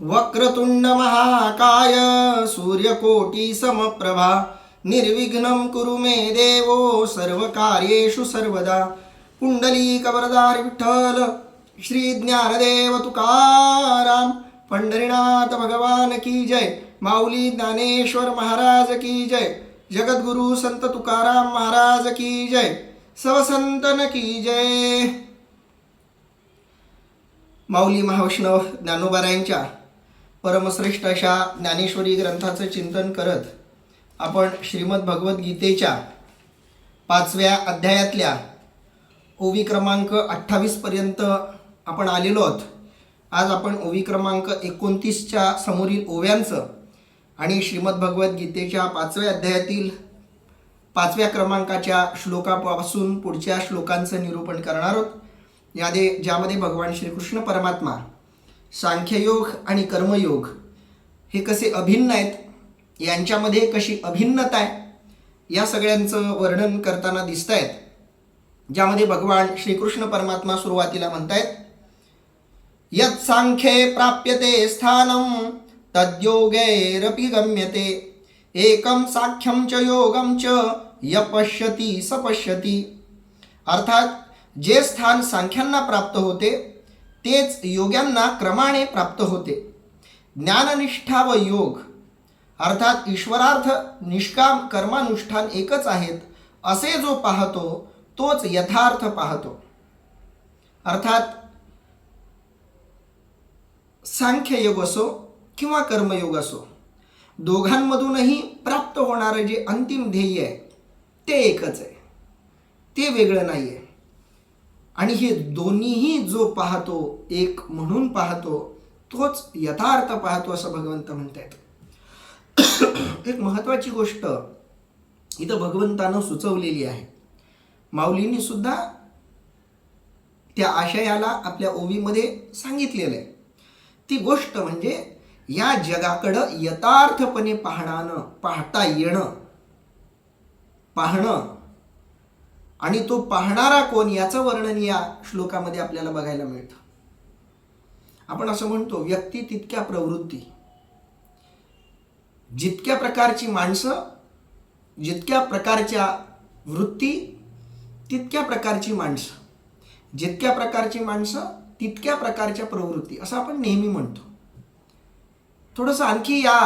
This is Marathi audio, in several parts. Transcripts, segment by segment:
वक्रतुंड महाकाय सूर्यकोटी समप्रभा निर्विघ्नं कुरु मे देवो सर्वकार्येषु सर्वदा. पुंडलीकवरदारी विठ्ठल श्री ज्ञानदेव तुकाराम. पंढरीनाथ भगवान की जय. माऊली ज्ञानेश्वर महाराज की जय. जगद्गुरु संत तुकाराम महाराज की जय. सवसंतन की जय. माऊली महावैष्णव ज्ञानोबारायांच्या परमश्रेष्ठ अशा ज्ञानेश्वरी ग्रंथाचं चिंतन करत आपण श्रीमद भगवद्गीतेच्या 5व्या अध्यायातल्या ओवी क्रमांक 28 पर्यंत आपण आलेलो आहोत. आज आपण ओवी क्रमांक 29च्या समोरील ओव्यांचं आणि श्रीमद भगवद्गीतेच्या 5व्या अध्यायातील 5व्या क्रमांकाच्या श्लोकापासून पुढच्या श्लोकांचं निरूपण करणार आहोत. ज्यामध्ये भगवान श्रीकृष्ण परमात्मा सांख्ययोग आणि कर्मयोग हे कसे अभिन्न आहेत, यांच्यामध्ये कशी अभिन्नता आहे, या सगळ्यांचं वर्णन करताना दिसत आहेत. ज्यामध्ये भगवान श्रीकृष्ण परमात्मा सुरुवातीला म्हणतायत, यत् सांख्ये प्राप्यते स्थानं तद्योगैरपि गम्यते एकं साख्यं च योगं च य पश्यति स पश्यति. अर्थात जे स्थान सांख्यांना प्राप्त होते तेच योग्यांना क्रमाने प्राप्त होते. ज्ञाननिष्ठा व योग अर्थात ईश्वरार्थ निष्काम कर्मानुष्ठान एकच आहेत असे जो पाहतो तोच यथार्थ पाहतो. अर्थात सांख्ययोग असो किंवा कर्मयोग असो, दोघांमधूनही प्राप्त होणारं जे अंतिम ध्येय आहे ते एकच आहे, ते वेगळं नाही आहे. आणि हे दोन्हीही जो पाहतो, एक म्हणून पाहतो, तोच यथार्थ पाहतो असं भगवंत म्हणतात. एक महत्त्वाची गोष्ट इथं भगवंतानं सुचवलेली आहे. माऊलींनी सुद्धा त्या आशयाला आपल्या ओवीमध्ये सांगितलेलं आहे. ती गोष्ट म्हणजे या जगाकडं यथार्थपणे पाहता येणं, पाहणं आणि तो पाहणारा कोण याचं वर्णन या श्लोकामध्ये आपल्याला बघायला मिळतं. आपण असं म्हणतो, व्यक्ती तितक्या प्रवृत्ती. जितक्या प्रकारची माणसं, जितक्या प्रकारच्या वृत्ती तितक्या प्रकारची माणसं, जितक्या प्रकारची माणसं तितक्या प्रकारच्या प्रवृत्ती, असं आपण नेहमी म्हणतो. थोडंसं आणखी या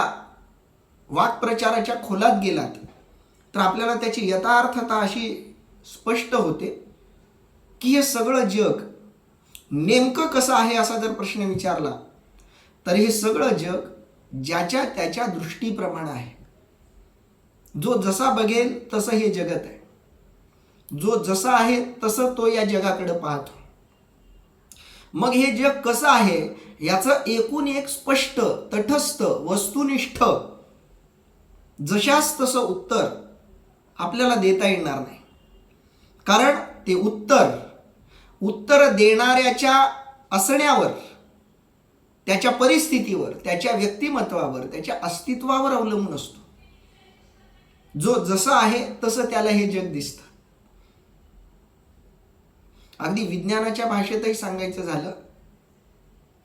वाक्प्रचाराच्या खोलात गेलात तर आपल्याला त्याची यथार्थता अशी स्पष्ट होते की हे सगळं जग नेमकं कसं आहे असा जर प्रश्न विचारला तर हे सगळं जग ज्याच्या त्याच्या दृष्टीप्रमाणे आहे. जो जसा बघेल तसं हे जगत आहे. जो जसा आहे तसं तो या जगाकडे पाहतो. मग हे जग कसं आहे याचं एकूण एक स्पष्ट, तटस्थ, वस्तुनिष्ठ जशास तसं उत्तर आपल्याला देता येणार नाही. कारण ते उत्तर देणाऱ्याच्या असण्यावर, त्याच्या परिस्थितीवर, त्याच्या व्यक्तिमत्वावर, त्याच्या अस्तित्वावर अवलंबून असतो. जो जसं आहे तसं त्याला हे जग दिसतं. अगदी विज्ञानाच्या भाषेतही सांगायचं झालं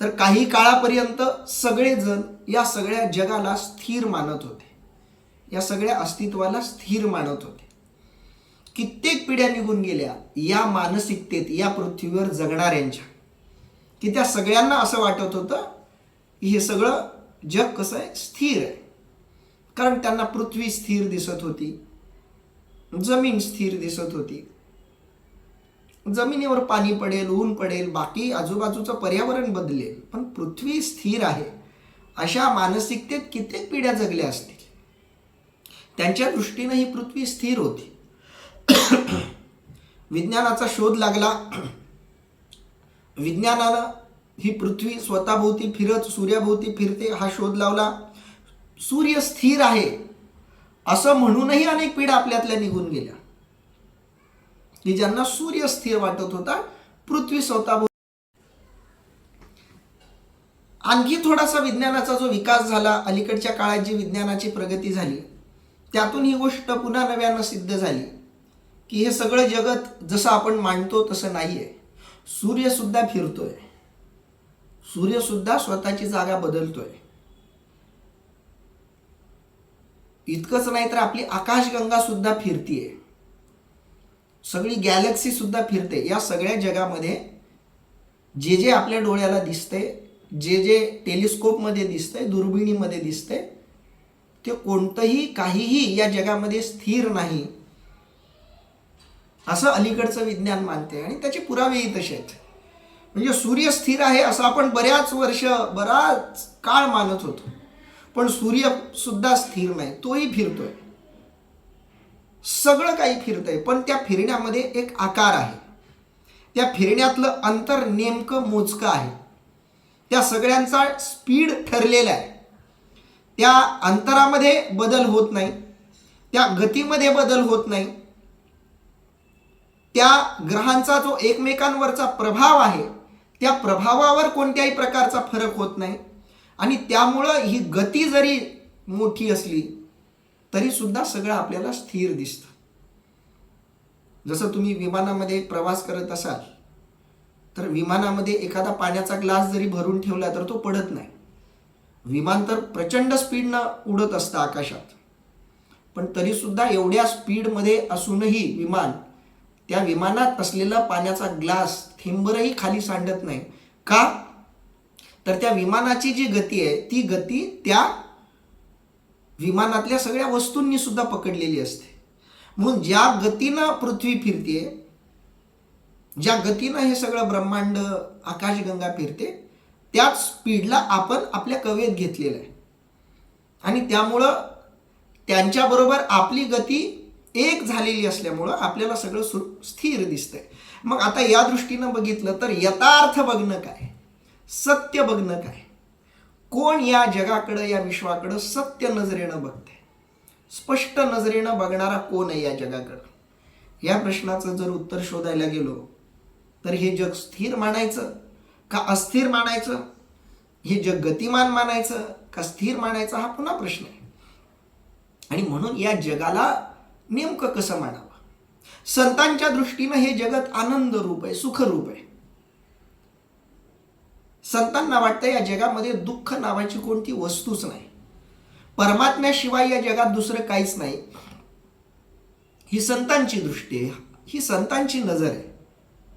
तर काही काळापर्यंत सगळेजण या सगळ्या जगाला स्थिर मानत होते, या सगळ्या अस्तित्वाला स्थिर मानत होते. कित्येक पिढ्या निघून गेल्या या मानसिकतेत, या पृथ्वीवर जगणाऱ्यांच्या, की त्या सगळ्यांना असं वाटत होतं की हे सगळं जग कसं आहे, स्थिर आहे. कारण त्यांना पृथ्वी स्थिर दिसत होती, जमीन स्थिर दिसत होती. जमिनीवर पाणी पडेल, ऊन पडेल, बाकी आजूबाजूचं पर्यावरण बदलेल, पण पृथ्वी स्थिर आहे अशा मानसिकतेत कित्येक पिढ्या जगल्या असतील. त्यांच्या दृष्टीनं ही पृथ्वी स्थिर होती. विज्ञानाचा शोध लागला. विज्ञानानं ही पृथ्वी स्वतःभोवती फिरत सूर्याभोवती फिरते हा शोध लावला. सूर्य स्थिर आहे असं म्हणूनही अनेक पिढ्या आपल्यातल्या निघून गेल्या की ज्यांना सूर्य स्थिर वाटत होता, पृथ्वी स्वतःभोवती. आणखी थोडासा विज्ञानाचा जो विकास झाला, अलीकडच्या काळात जी विज्ञानाची प्रगती झाली, त्यातून ही गोष्ट पुन्हा नव्यानं सिद्ध झाली की हे सगळं जगत जसं आपण मानतो तसं नाही आहे. सूर्य सुद्धा फिरतोय. सूर्य सुद्धा स्वतःची जागा बदलतोय. इतकंच नाही तर आपली आकाशगंगा सुद्धा फिरतीये, सगळी गॅलेक्सी सुद्धा फिरते. या सगळ्या जगामध्ये जे जे आपल्या डोळ्याला दिसतंय, जे जे टेलिस्कोपमध्ये दिसतंय, दुर्बिणीमध्ये दिसतंय, ते कोणतंही काहीही या जगामध्ये स्थिर नाही असं अलीकडचं विज्ञान मानते आणि त्याचे पुरावेही तसे आहेत. म्हणजे सूर्य स्थिर आहे असं आपण बराच काळ मानत होतो, पण सूर्य सुद्धा स्थिर नाही, तोही फिरतोय. सगळं काही फिरतंय, पण त्या फिरण्यामध्ये एक आकार आहे. त्या फिरण्यातलं अंतर नेमकं मोजकं आहे. त्या सगळ्यांचा स्पीड ठरलेला आहे. त्या अंतरामध्ये बदल होत नाही, त्या गतीमध्ये बदल होत नाही. त्या ग्रहांचा जो एकमेकांवरचा प्रभाव आहे त्या प्रभावावर कोणत्याही प्रकारचा फरक होत नाही. आणि त्यामुळं ही गती जरी मोठी असली तरी सुद्धा सगळं आपल्याला स्थिर दिसतं. जसं तुम्ही विमानामध्ये प्रवास करत असाल तर विमानामध्ये एखादा पाण्याचा ग्लास जरी भरून ठेवला तर तो पडत नाही. विमान तर प्रचंड स्पीडनं उडत असतं आकाशात, पण तरी सुद्धा एवढ्या स्पीडमध्ये असूनही त्या विमानात असलेला पाण्याचा ग्लास थेंबरही खाली सांडत नाही. का? तर त्या विमानाची जी गती आहे ती गती त्या विमानातल्या सगळ्या वस्तूंनी सुद्धा पकडलेली असते. म्हणून ज्या गतीनं पृथ्वी फिरते, ज्या गतीनं हे सगळं ब्रह्मांड आकाशगंगा फिरते, त्याच स्पीडला आपण आपल्या कवेत घेतलेलं आहे. आणि त्यामुळं त्यांच्याबरोबर आपली गती एक झालेली असल्यामुळं आपल्याला सगळं स्थिर दिसतंय. मग आता या दृष्टीनं बघितलं तर यथार्थ बघणं काय, सत्य बघणं काय, कोण या जगाकडं या विश्वाकडं सत्य नजरेनं बघते, स्पष्ट नजरेनं बघणारा कोण आहे या जगाकडं, या प्रश्नाचं जर उत्तर शोधायला गेलो तर हे जग स्थिर मानायचं का अस्थिर मानायचं, हे जग गतिमान मानायचं का स्थिर मानायचं, हा पुन्हा प्रश्न आहे. आणि म्हणून या जगाला नेमकं कसं मानावं. संतांच्या दृष्टीनं हे जगत आनंद रूप आहे, सुखरूप आहे. संतांना वाटतं या जगामध्ये दुःख नावाची कोणती वस्तूच नाही, परमात्म्याशिवाय या जगात दुसरं काहीच नाही. ही संतांची दृष्टी आहे, ही संतांची नजर आहे.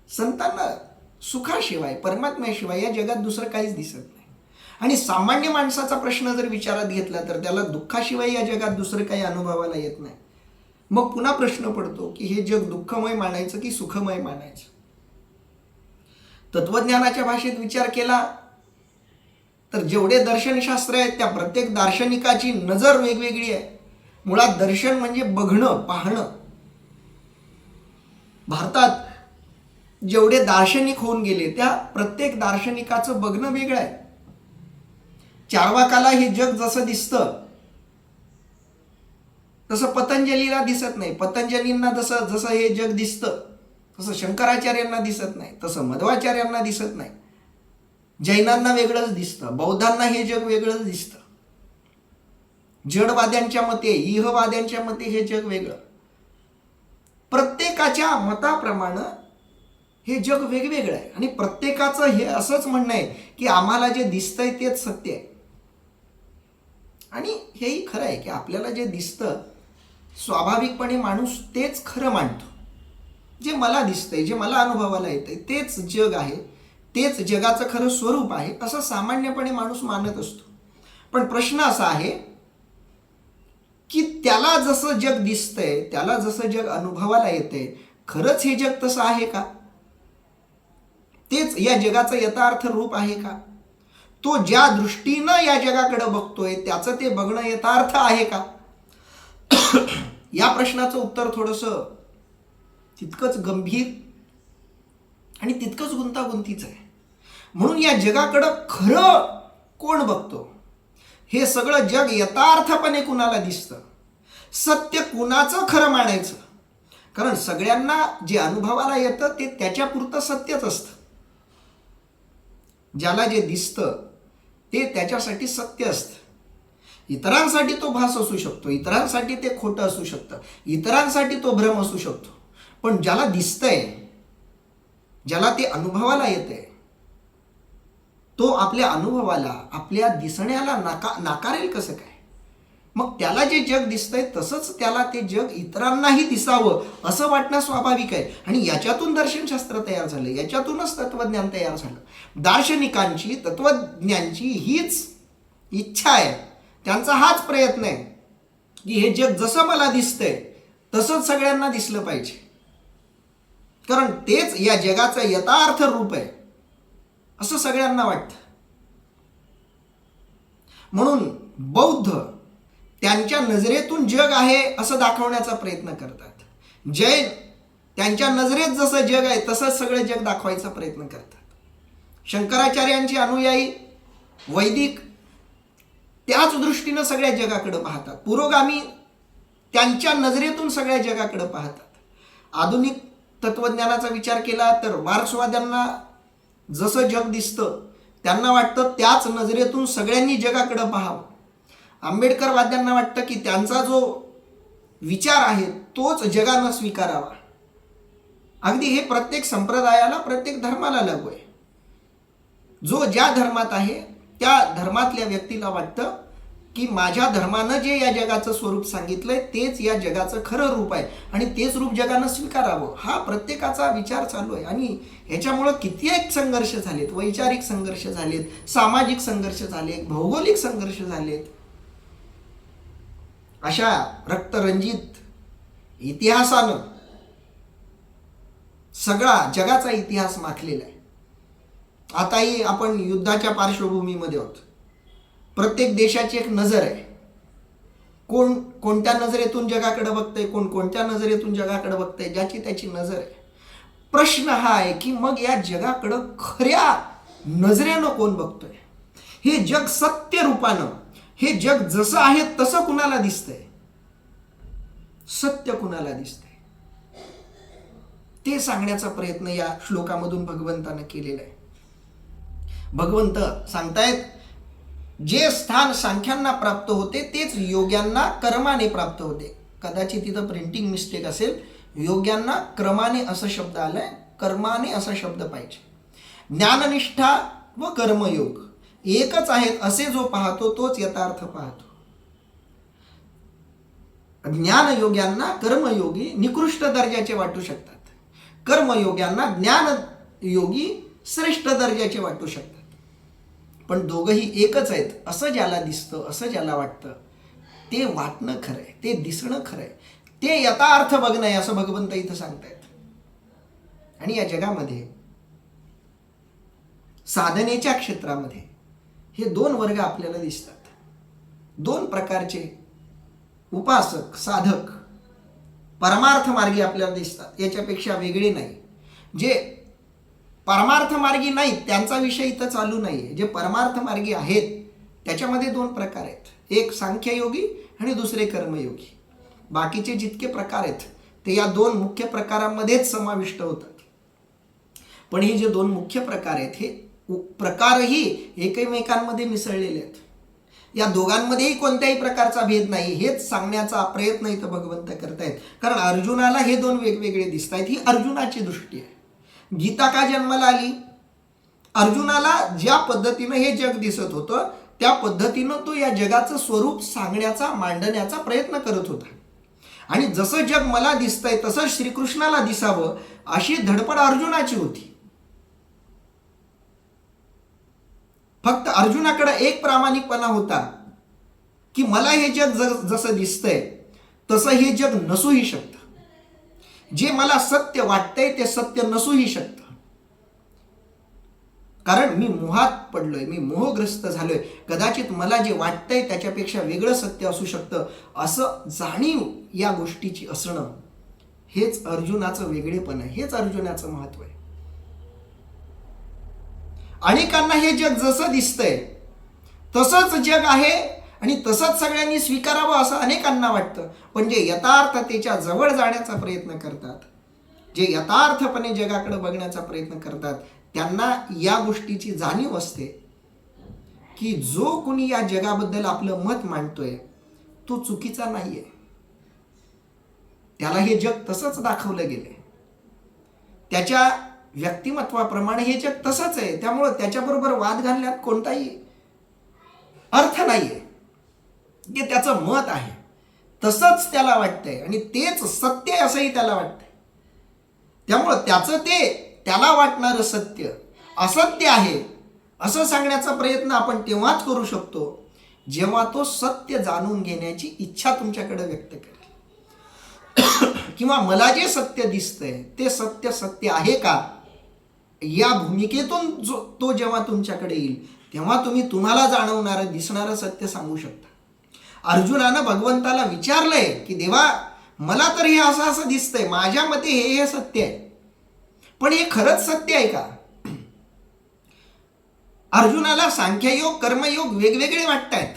संतांना सुखाशिवाय परमात्म्याशिवाय या जगात दुसरं काहीच दिसत नाही. आणि सामान्य माणसाचा प्रश्न जर विचारात घेतला तर त्याला दुःखाशिवाय या जगात दुसरं काही अनुभवाला येत नाही. मग पुन्हा प्रश्न पडतो की हे जग दुःखमय मानायचं की सुखमय मानायचं. तत्वज्ञानाच्या भाषेत विचार केला तर जेवढे दर्शनशास्त्र आहेत त्या प्रत्येक दार्शनिकाची नजर वेगवेगळी आहे. मुळात दर्शन म्हणजे बघणं, पाहणं. भारतात जेवढे दार्शनिक होऊन गेले त्या प्रत्येक दार्शनिकाचं बघणं वेगळं आहे. चार्वाकाला हे जग जसं दिसतं तसं पतंजलीला दिसत नाही. पतंजलींना जसं हे जग दिसतं तसं शंकराचार्यांना दिसत नाही, तसं मध्वाचार्यांना दिसत नाही. जैनांना वेगळंच दिसतं, बौद्धांना हे जग वेगळंच दिसतं. जडवाद्यांच्या मते, इहवाद्यांच्या मते हे जग वेगळं. प्रत्येकाच्या मताप्रमाणे हे जग वेगवेगळं आहे. आणि प्रत्येकाचं हे असंच म्हणणं आहे की आम्हाला जे दिसतंय तेच सत्य आहे. आणि हेही खरं आहे की आपल्याला जे दिसतं स्वाभाविकपणे माणूस तेच खरं मानतो. जे मला दिसतंय, जे मला अनुभवाला येतंय तेच जग आहे, तेच जगाचं खरं स्वरूप आहे असं सामान्यपणे माणूस मानत असतो. पण प्रश्न असा आहे की त्याला जसं जग दिसतंय, त्याला जसं जग अनुभवाला येतंय, खरंच हे जग तसं आहे का? तेच या जगाचं यथार्थ रूप आहे का? तो ज्या दृष्टीनं या जगाकडे बघतोय त्याचं ते बघणं यथार्थ आहे का? या प्रश्नाचं उत्तर थोडंसं तितकंच गंभीर आणि तितकंच गुंतागुंतीचं आहे. म्हणून या जगाकडं खरं कोण बघतो, हे सगळं जग यथार्थपणे कुणाला दिसतं, सत्य कुणाचं खरं मानायचं. कारण सगळ्यांना जे अनुभवाला येतं ते त्याच्यापुरतं सत्यच असतं. ज्याला जे दिसतं ते त्याच्यासाठी सत्य असतं. इतरांसाठी तो भास असू शकतो, इतरांसाठी ते खोटं असू शकतं, इतरांसाठी तो भ्रम असू शकतो. पण ज्याला दिसतंय, ज्याला ते अनुभवाला येतंय तो आपल्या अनुभवाला, आपल्या दिसण्याला नाकारेल कसं काय? मग त्याला जे जग दिसतंय तसंच त्याला ते जग इतरांनाही दिसावं असं वाटणं स्वाभाविक आहे. आणि याच्यातून दर्शनशास्त्र तयार झालं, याच्यातूनच तत्वज्ञान तयार झालं. दार्शनिकांची, तत्वज्ञांची हीच इच्छा आहे, त्यांचा हाच प्रयत्न आहे की हे जग जसं मला दिसतंय तसंच सगळ्यांना दिसलं पाहिजे, कारण तेच या जगाचं यथार्थ रूप आहे असं सगळ्यांना वाटतं. म्हणून बौद्ध त्यांच्या नजरेतून जग आहे असं दाखवण्याचा प्रयत्न करतात. जैन त्यांच्या नजरेत जसं जग आहे तसंच सगळं जग दाखवायचा प्रयत्न करतात. शंकराचार्यांचे अनुयायी वैदिक त्याच दृष्टीनं सगळ्या जगाकडे पाहतात. पुरोगामी त्यांच्या नजरेतून सगळ्या जगाकडे पाहतात. आधुनिक तत्वज्ञानाचा विचार केला तर मार्क्सवाद्यांना जसं जग दिसतं त्यांना वाटतं त्याच नजरेतून सगळ्यांनी जगाकडे पाहावं. आंबेडकरवाद्यांना वाटतं की त्यांचा जो विचार आहे तोच जगानं स्वीकारावा. अगदी हे प्रत्येक संप्रदायाला, प्रत्येक धर्माला लागू आहे. जो ज्या धर्मात आहे त्या धर्मातल्या व्यक्तीला वाटतं की माझ्या धर्मानं जे या जगाचं स्वरूप सांगितलंय तेच या जगाचं खरं रूप आहे आणि तेच रूप जगानं स्वीकारावं, हा प्रत्येकाचा विचार चालू आहे. आणि ह्याच्यामुळं कित्येक संघर्ष झालेत, वैचारिक संघर्ष झालेत, सामाजिक संघर्ष झाले, भौगोलिक संघर्ष झालेत. अशा रक्तरंजित इतिहासानं सगळा जगाचा इतिहास माखलेला आहे. आताही आपण युद्धाच्या पार्श्वभूमीमध्ये आहोत. प्रत्येक देशाची एक नजर आहे. कोण कोणत्या नजरेतून जगाकडे बघतंय, कोण कोणत्या नजरेतून जगाकडे बघतंय, ज्याची त्याची नजर आहे. प्रश्न हा आहे की मग या जगाकडं खऱ्या नजरेनं कोण बघतोय? हे जग सत्य रूपानं, हे जग जसं आहे तसं कुणाला दिसतंय? सत्य कुणाला दिसतंय ते सांगण्याचा प्रयत्न या श्लोकामधून भगवंतानं केलेला आहे. भगवंत सांगतायत जे स्थान सांख्यांना प्राप्त होते तेच योग्यांना कर्माने प्राप्त होते. कदाचित तिथं प्रिंटिंग मिस्टेक असेल. योग्यांना क्रमाने असं शब्द आलाय, कर्माने असा शब्द पाहिजे. ज्ञाननिष्ठा व कर्मयोग एकच आहेत असे जो पाहतो तोच यथार्थ पाहतो. ज्ञानयोग्यांना कर्मयोगी निकृष्ट दर्जाचे वाटू शकतात, कर्मयोग्यांना ज्ञानयोगी श्रेष्ठ दर्जाचे वाटू शकतात. पण दोघंही एकच आहेत असं ज्याला दिसतं, असं ज्याला वाटतं ते वाटणं खरं आहे, ते दिसणं खरं आहे, ते यथार्थ बघणं आहे असं भगवंत इथं सांगतायत. आणि या जगामध्ये साधनेच्या क्षेत्रामध्ये हे दोन वर्ग आपल्याला दिसतात. दोन प्रकारचे उपासक, साधक, परमार्थ मार्गी आपल्याला दिसतात. याच्यापेक्षा वेगळे नाही. जे परमार्थ मार्गी नाहीत त्यांचा विषय इथं चालू नाहीये. जे परमार्थ मार्गी आहेत त्याच्यामध्ये दोन प्रकार आहेत. एक सांख्ययोगी आणि दुसरे कर्मयोगी. बाकीचे जितके प्रकार आहेत ते या दोन मुख्य प्रकारांमध्येच समाविष्ट होतात. पण हे जे दोन मुख्य प्रकार आहेत हे प्रकारही एकमेकांमध्ये मिसळलेले आहेत. या दोघांमध्येही कोणत्याही प्रकारचा भेद नाही हेच सांगण्याचा प्रयत्न इथं भगवंत करतायत. कारण अर्जुनाला हे दोन वेगवेगळे दिसत आहेत. ही अर्जुनाची दृष्टी आहे. गीता का जन्माला आली? अर्जुनाला ज्या पद्धतीनं हे जग दिसत होतं त्या पद्धतीनं तो या जगाचं स्वरूप सांगण्याचा, मांडण्याचा प्रयत्न करत होता. आणि जसं जग मला दिसतंय तसं श्रीकृष्णाला दिसावं अशी धडपड अर्जुनाची होती. फक्त अर्जुनाकडे एक प्रामाणिकपणा होता की मला हे जग जसं दिसतंय तसं हे जग नसूही शकतं. जे मला सत्य वाटतंय ते सत्य नसूही शकतं. कारण मी मोहात पडलोय, मी मोहग्रस्त झालोय. कदाचित मला जे वाटतंय त्याच्यापेक्षा वेगळं सत्य असू शकतं असं जाणीव या गोष्टीची असणं हेच अर्जुनाचं वेगळेपण आहे, हेच अर्जुनाचं महत्व आहे. अनेकांना हे जग जसं दिसतंय तसंच जग आहे आणि तसंच सगळ्यांनी स्वीकारावं असं अनेकांना वाटतं. पण जे यथार्थतेच्या जवळ जाण्याचा प्रयत्न करतात, जे यथार्थपणे जगाकडे बघण्याचा प्रयत्न करतात त्यांना या गोष्टीची जाणीव असते की जो कोणी या जगाबद्दल आपलं मत मांडतोय तो चुकीचा नाहीये. त्याला हे जग तसंच दाखवलं गेलंय. त्याच्या व्यक्तिमत्वाप्रमाणे हे जग तसंच आहे, त्यामुळं त्याच्याबरोबर वाद घालण्यात कोणताही अर्थ नाहीये. की त्याचं मत आहे तसंच त्याला वाटतंय आणि तेच सत्य आहे असंही त्याला वाटतंय. त्यामुळं त्याचं ते त्याला वाटणारं सत्य असत्य आहे असं सांगण्याचा प्रयत्न आपण तेव्हाच करू शकतो जेव्हा तो सत्य जाणून घेण्याची इच्छा तुमच्याकडे व्यक्त करेल. किंवा मला जे सत्य दिसतंय ते सत्य सत्य आहे का, या भूमिकेतून तो जेव्हा तुमच्याकडे येईल तेव्हा तुम्ही तुम्हाला जाणवणारं दिसणारं सत्य सांगू शकता. अर्जुनानं भगवंताला विचारलंय की देवा, मला तर हे असं असं दिसतंय, माझ्या मते हे सत्य आहे, पण हे खरंच सत्य आहे का? अर्जुनाला सांख्ययोग कर्मयोग वेगवेगळे वाटतायत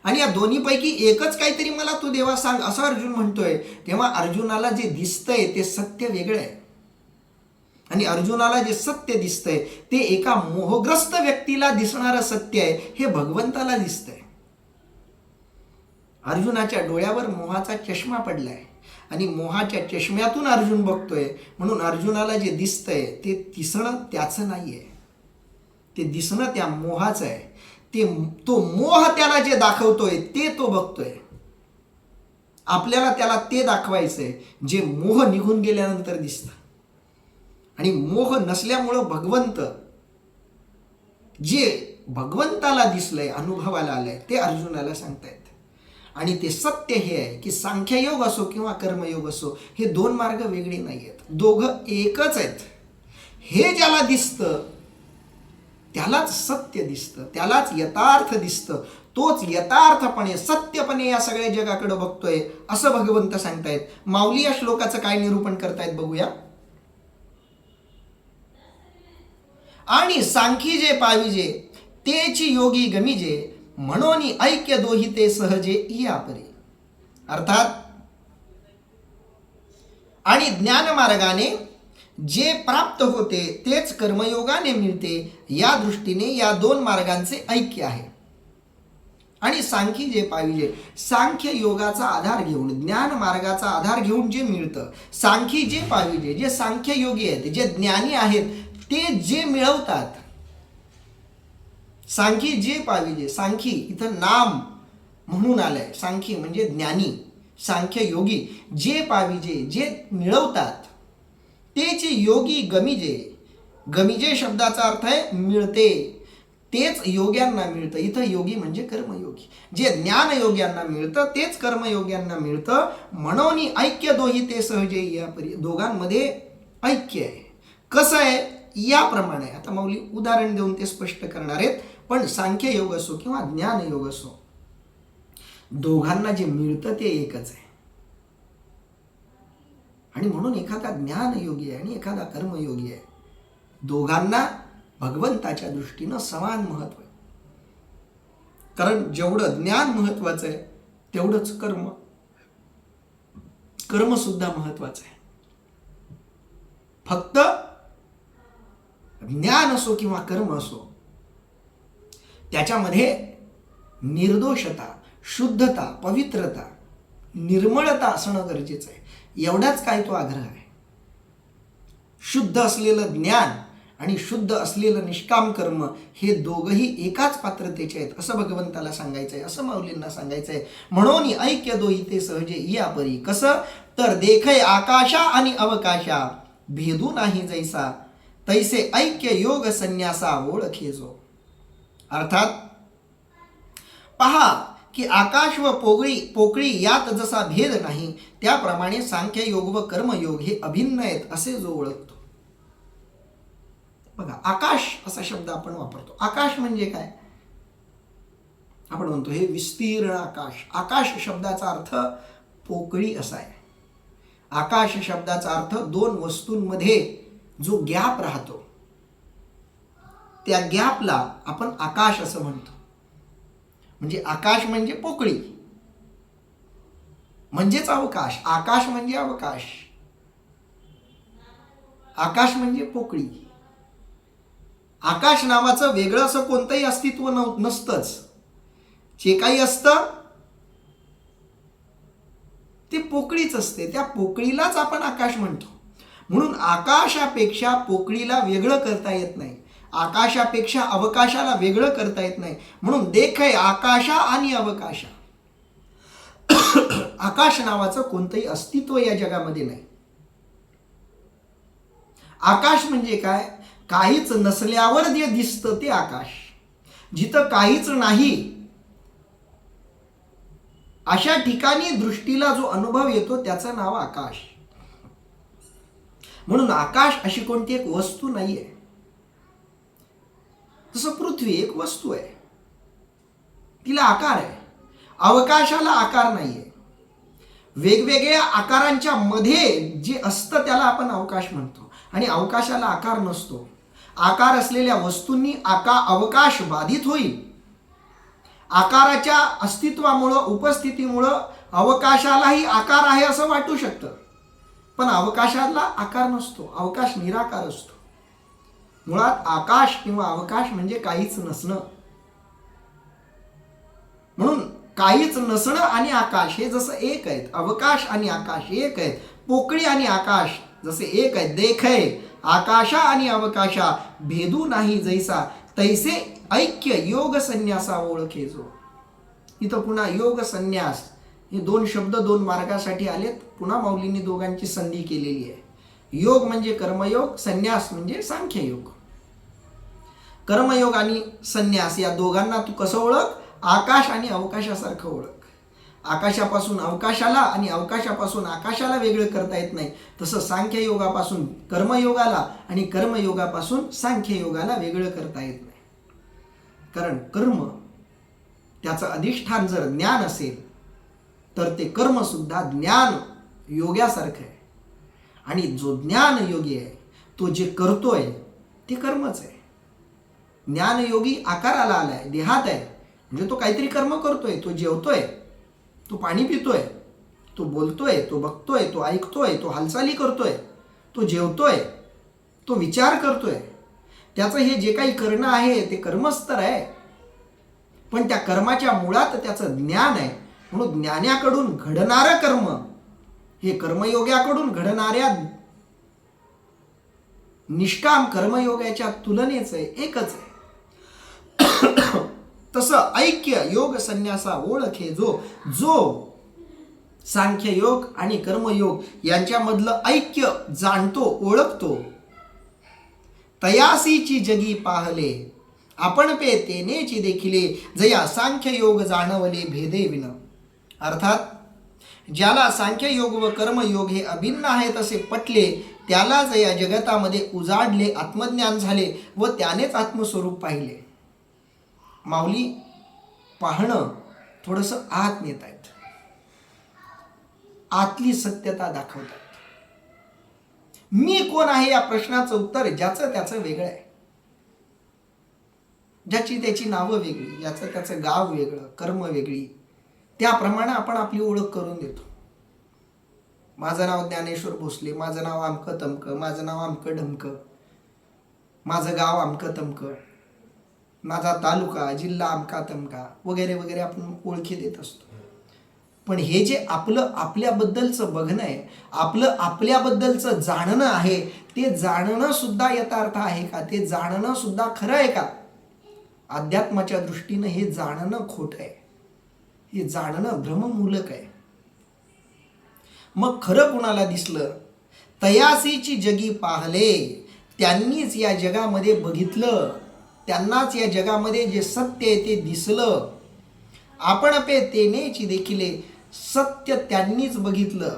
आणि या दोन्हीपैकी एकच काहीतरी मला तू देवा सांग असं अर्जुन म्हणतोय. तेव्हा अर्जुनाला जे दिसतंय ते सत्य वेगळं आहे आणि अर्जुनाला जे सत्य दिसतंय ते एका मोहग्रस्त व्यक्तीला दिसणारं सत्य आहे, हे भगवंताला दिसतंय. अर्जुनाच्या डोळ्यावर मोहाचा चष्मा पडलाय आणि मोहाच्या चष्म्यातून अर्जुन बघतोय, म्हणून अर्जुनाला जे दिसतंय ते दिसणं त्याचं नाहीये, ते दिसणं त्या मोहाचं आहे. तो मोह त्याला जे दाखवतोय ते तो बघतोय. आपल्याला त्याला ते दाखवायचंय जे मोह निघून गेल्यानंतर दिसतं. आणि मोह नसल्यामुळं भगवंत, जे भगवंताला दिसलंय, अनुभवाला आलंय, ते अर्जुनाला सांगतायत. आणि ते सत्य हे आहे की सांख्ययोग असो किंवा कर्मयोग असो, हे दोन मार्ग वेगळे नाही आहेत, दोघं एकच आहेत. हे ज्याला दिसतं त्यालाच सत्य दिसतं, त्यालाच यथार्थ दिसतं, तोच यथार्थपणे सत्यपणे या सगळ्या जगाकडे बघतोय असं भगवंत सांगतायत. माऊली या श्लोकाचं काय निरूपण करतायत बघूया. आणि सांखी जे पाविजे तेची योगी गमिजे, म्हणून ऐक्य दोहिते सहजे या परी. अर्थात आणि ज्ञान मार्गाने जे प्राप्त होते तेच कर्मयोगाने मिळते, या दृष्टीने या दोन मार्गांचे ऐक्य आहे. आणि सांख्य जे पाहिजे, सांख्य योगाचा आधार घेऊन, ज्ञान मार्गाचा आधार घेऊन जे मिळतं, सांख्य जे पाहिजे, जे सांख्य योगी आहेत, जे ज्ञानी आहेत, ते जे मिळवतात. सांख्य जे पाहिजे, सांख्य इथं नाम म्हणून आलंय, सांख्य म्हणजे ज्ञानी, सांख्य योगी जे पाहिजे, जे मिळवतात, तेच योगी गमिजे. गमिजे शब्दाचा अर्थ आहे मिळते, तेच योग्यांना मिळतं. इथं योगी म्हणजे कर्मयोगी. जे ज्ञान योग्यांना मिळतं तेच कर्मयोग्यांना मिळतं. म्हणून ऐक्य दोही ते सहजे या परी. दोघांमध्ये ऐक्य आहे. कसं आहे याप्रमाणे आता माऊली उदाहरण देऊन ते स्पष्ट करणार आहेत. पण सांख्य योग असो किंवा ज्ञान योग असो, दोघांना जे मिळतं ते एकच आहे. आणि म्हणून एखादा ज्ञान योगी आहे आणि एखादा कर्मयोगी आहे, दोघांना भगवंताच्या दृष्टीनं समान महत्व आहे. कारण जेवढं ज्ञान महत्वाचं आहे तेवढंच कर्म सुद्धा महत्वाचं आहे. फक्त ज्ञान असो किंवा कर्म असो, त्याच्यामध्ये निर्दोषता, शुद्धता, पवित्रता, निर्मळता असणं गरजेचं आहे. एवढाच काय तो आग्रह आहे. शुद्ध असलेलं ज्ञान आणि शुद्ध असलेलं निष्काम कर्म हे दोघंही एकाच पात्रतेचे आहेत असं भगवंताला सांगायचंय, असं माऊलींना सांगायचंय. म्हणून ऐक्य दोही ते सहजे या परी. कसं तर देखय आकाशा आणि अवकाशा, भेदू नाही जैसा, तैसे ऐक्य योग संन्यासा ओळखे जो. अर्थात पहा की आकाश व पोकळी यात जसा भेद नाही, त्याप्रमाणे सांख्य योग व कर्मयोग हे अभिन्न आहेत असे जो ओळखतो. बघा, आकाश असा शब्द आपण वापरतो. आकाश म्हणजे काय? आपण म्हणतो हे विस्तीर्ण आकाश. आकाश शब्दाचा अर्थ पोकळी असा आहे. आकाश शब्दाचा अर्थ दोन वस्तूंमध्ये जो गॅप राहतो त्या गॅपला आपण आकाश असं म्हणतो. म्हणजे आकाश म्हणजे पोकळी म्हणजेच अवकाश. आकाश म्हणजे अवकाश, आकाश म्हणजे पोकळी. आकाश नावाचं वेगळं असं कोणतंही अस्तित्व नसतंच. जे काही असतं ते पोकळीच असते. त्या पोकळीलाच आपण आकाश म्हणतो. म्हणून आकाशापेक्षा पोकळीला वेगळं करता येत नाही, आकाशापेक्षा अवकाशाला वेगळं करता येत नाही. म्हणून देख आहे आकाशा आणि अवकाशा. आकाश नावाचं कोणतंही अस्तित्व या जगामध्ये नाही. आकाश म्हणजे काय? काहीच नसल्यावर जे दिसतं ते आकाश. जिथं काहीच नाही अशा ठिकाणी दृष्टीला जो अनुभव येतो त्याचं नाव आकाश. म्हणून आकाश अशी कोणती एक वस्तू नाहीये. जसं पृथ्वी एक वस्तू आहे, तिला आकार आहे. अवकाशाला आकार नाहीये. वेगवेगळ्या आकारांच्या मध्ये जे असतं त्याला आपण अवकाश म्हणतो, आणि अवकाशाला आकार नसतो. आकार असलेल्या वस्तूंनी अवकाश बाधित होईल. आकाराच्या अस्तित्वामुळं, उपस्थितीमुळं अवकाशालाही आकार आहे असं वाटू शकतं, पण अवकाशाला आकार नसतो. अवकाश निराकार असतो. मुळात आकाश किंवा अवकाश म्हणजे काहीच नसणं. म्हणून काहीच नसणं आणि आकाश हे जसं एक आहेत, अवकाश आणि आकाश एक आहेत, पोकळी आणि आकाश जसे एक आहेत. देख आहे आकाशा आणि अवकाशा, भेदू नाही जैसा तैसे ऐक्य योग संन्यासा ओळखे जो. इथं पुन्हा योग संन्यास हे दोन शब्द दोन मार्गासाठी आलेत. पुन्हा माऊलींनी दोघांची संधी केलेली आहे. योग म्हणजे कर्मयोग, संन्यास म्हणजे सांख्ययोग. कर्मयोग आणि संन्यास या दोघांना तू कसं ओळख? आकाश आणि अवकाशासारखं ओळख. आकाशापासून अवकाशाला आणि अवकाशापासून आकाशाला वेगळं करता येत नाही, तसं सांख्ययोगापासून कर्मयोगाला आणि कर्मयोगापासून सांख्ययोगाला वेगळं करता येत नाही. कारण कर्म त्याचं अधिष्ठान जर ज्ञान असेल तर ते कर्म सुद्धा ज्ञान योग्यासारखं आहे. आणि जो ज्ञान योगी आहे तो जे करतोय ते कर्मच आहे. ज्ञानयोगी आकाराला आलाय, देहात आहे, म्हणजे तो काहीतरी कर्म करतोय. तो जेवतोय, तो पाणी पितोय, तो बोलतोय, तो बघतोय, तो ऐकतोय, तो हालचाली करतोय, तो जेवतोय, तो विचार करतोय. त्याचं हे जे काही करणं आहे ते कर्मच तर आहे, पण त्या कर्माच्या मुळात त्याचं ज्ञान आहे. म्हणून ज्ञानाकडून घडणारं कर्म हे कर्मयोगाकडून घडणाऱ्या निष्काम कर्मयोगाच्या तुलनेचं आहे, एकच आहे. तसं ऐक्य योग संन्यासा ओळखे जो, जो सांख्ययोग आणि कर्मयोग यांच्यामधलं ऐक्य जाणतो, ओळखतो. तयासीची जगी पाहले आपण पे तेनेची देखिले, जया सांख्ययोग जाणवले भेदे विन. अर्थात ज्याला सांख्ययोग व कर्मयोग हे अभिन्न आहेत असे पटले, त्यालाच या जगतामध्ये उजाडले, आत्मज्ञान झाले व त्यानेच आत्मस्वरूप पाहिले. माऊली पाहणं थोडंसं आत नेत आहेत, आतली सत्यता दाखवतात. मी कोण आहे या प्रश्नाचं उत्तर ज्याचं त्याचं वेगळं आहे. ज्याची त्याची नावं वेगळी, ज्याचं त्याचं गाव वेगळं, कर्म वेगळी, त्याप्रमाणे आपण आपली ओळख करून देतो. माझं नाव ज्ञानेश्वर भोसले, माझं नाव अमकं तमकं, माझं नाव अमकं ढमकं, माझं गाव अमकं तमकं, माझा तालुका जिल्हा अमका तमका वगैरे वगैरे आपण ओळखी देत असतो. पण हे जे आपलं आपल्याबद्दलचं बघणं आहे, आपलं आपल्याबद्दलचं जाणणं आहे, ते जाणणं सुद्धा यथार्थ आहे का? ते जाणणं सुद्धा खरं आहे का? अध्यात्माच्या दृष्टीनं हे जाणणं खोटं आहे, हे जाणणं भ्रममूलक आहे. मग खरं कुणाला दिसलं? तयासीची जगी पाहले, त्यांनीच या जगामध्ये बघितलं, त्यांनाच या जगामध्ये जे सत्य आहे ते दिसलं. आपण पे तेनेची देखिले, सत्य त्यांनीच बघितलं.